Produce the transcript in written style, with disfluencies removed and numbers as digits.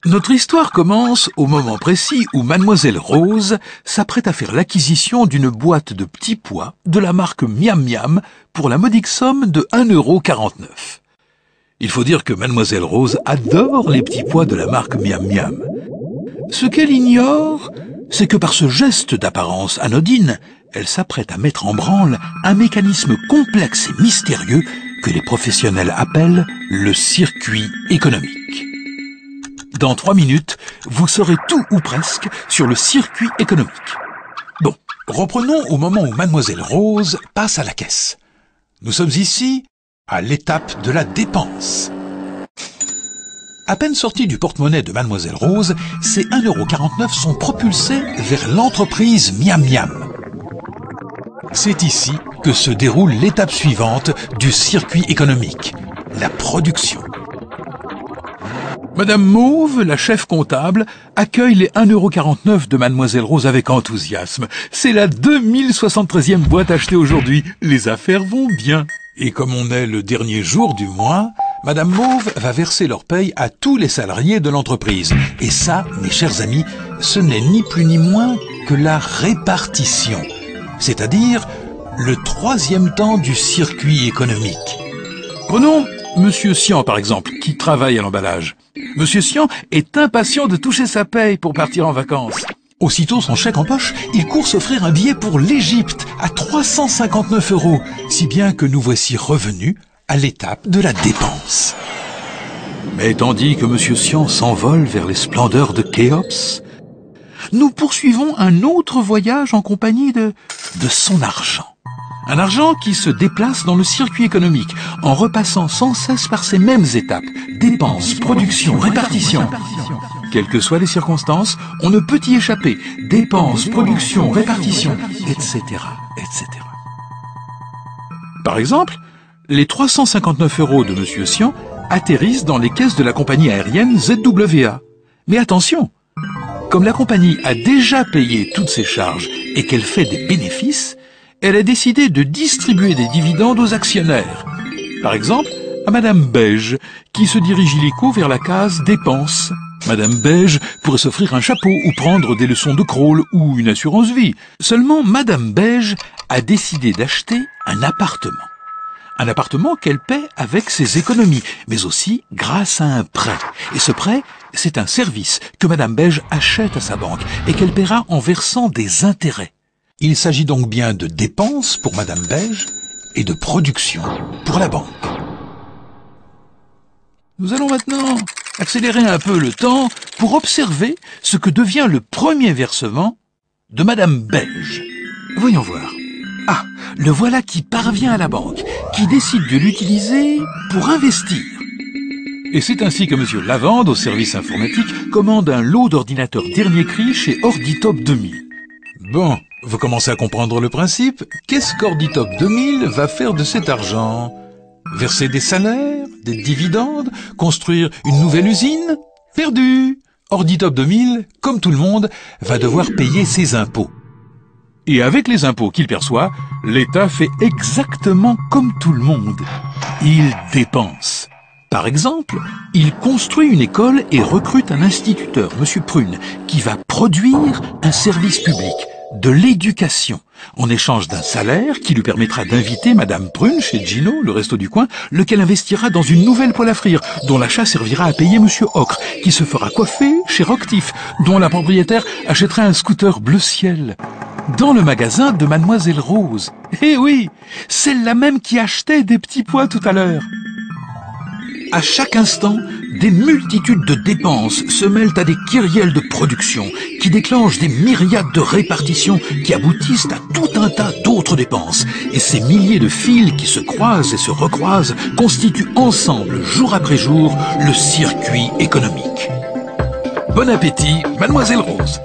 Notre histoire commence au moment précis où Mademoiselle Rose s'apprête à faire l'acquisition d'une boîte de petits pois de la marque Miam Miam pour la modique somme de 1,49 €. Il faut dire que Mademoiselle Rose adore les petits pois de la marque Miam Miam. Ce qu'elle ignore, c'est que par ce geste d'apparence anodine, elle s'apprête à mettre en branle un mécanisme complexe et mystérieux que les professionnels appellent le circuit économique. Dans 3 minutes, vous saurez tout ou presque sur le circuit économique. Bon, reprenons au moment où Mademoiselle Rose passe à la caisse. Nous sommes ici à l'étape de la dépense. À peine sortis du porte-monnaie de Mademoiselle Rose, ces 1,49 € sont propulsés vers l'entreprise Miam Miam. C'est ici que se déroule l'étape suivante du circuit économique, la production. Madame Mauve, la chef comptable, accueille les 1,49 € de Mademoiselle Rose avec enthousiasme. C'est la 2073e boîte achetée aujourd'hui. Les affaires vont bien. Et comme on est le dernier jour du mois, Madame Mauve va verser leur paye à tous les salariés de l'entreprise. Et ça, mes chers amis, ce n'est ni plus ni moins que la répartition. C'est-à-dire le 3e temps du circuit économique. Prenons Monsieur Sian, par exemple, qui travaille à l'emballage. Monsieur Sian est impatient de toucher sa paye pour partir en vacances. Aussitôt son chèque en poche, il court s'offrir un billet pour l'Égypte à 359 €, si bien que nous voici revenus à l'étape de la dépense. Mais tandis que Monsieur Sian s'envole vers les splendeurs de Khéops, nous poursuivons un autre voyage en compagnie de son argent. Un argent qui se déplace dans le circuit économique en repassant sans cesse par ces mêmes étapes. Dépenses, production, répartition. Quelles que soient les circonstances, on ne peut y échapper. Dépenses, production, répartition, etc., etc. Par exemple, les 359 € de Monsieur Sian atterrissent dans les caisses de la compagnie aérienne ZWA. Mais attention, comme la compagnie a déjà payé toutes ses charges et qu'elle fait des bénéfices, elle a décidé de distribuer des dividendes aux actionnaires. Par exemple, à Madame Beige, qui se dirige illico vers la case dépenses. Madame Beige pourrait s'offrir un chapeau ou prendre des leçons de crawl ou une assurance vie. Seulement, Madame Beige a décidé d'acheter un appartement. Un appartement qu'elle paie avec ses économies, mais aussi grâce à un prêt. Et ce prêt, c'est un service que Madame Beige achète à sa banque et qu'elle paiera en versant des intérêts. Il s'agit donc bien de dépenses pour Madame Beige et de production pour la banque. Nous allons maintenant accélérer un peu le temps pour observer ce que devient le premier versement de Madame Beige. Voyons voir. Ah, le voilà qui parvient à la banque, qui décide de l'utiliser pour investir. Et c'est ainsi que Monsieur Lavande, au service informatique, commande un lot d'ordinateurs dernier cri chez Orditop 2000. Bon, vous commencez à comprendre le principe. Qu'est-ce qu'Orditop 2000 va faire de cet argent? Verser des salaires, des dividendes, construire une nouvelle usine? Perdu! Orditop 2000, comme tout le monde, va devoir payer ses impôts. Et avec les impôts qu'il perçoit, l'État fait exactement comme tout le monde. Il dépense. Par exemple, il construit une école et recrute un instituteur, Monsieur Prune, qui va produire un service public, de l'éducation, en échange d'un salaire qui lui permettra d'inviter Madame Prune chez Gino, le resto du coin, lequel investira dans une nouvelle poêle à frire, dont l'achat servira à payer Monsieur Ocre, qui se fera coiffer chez Rocktif, dont la propriétaire achètera un scooter bleu ciel. Dans le magasin de Mademoiselle Rose. Eh oui, celle-là même qui achetait des petits pois tout à l'heure. À chaque instant, des multitudes de dépenses se mêlent à des kyrielles de production qui déclenchent des myriades de répartitions qui aboutissent à tout un tas d'autres dépenses. Et ces milliers de fils qui se croisent et se recroisent constituent ensemble, jour après jour, le circuit économique. Bon appétit, Mademoiselle Rose.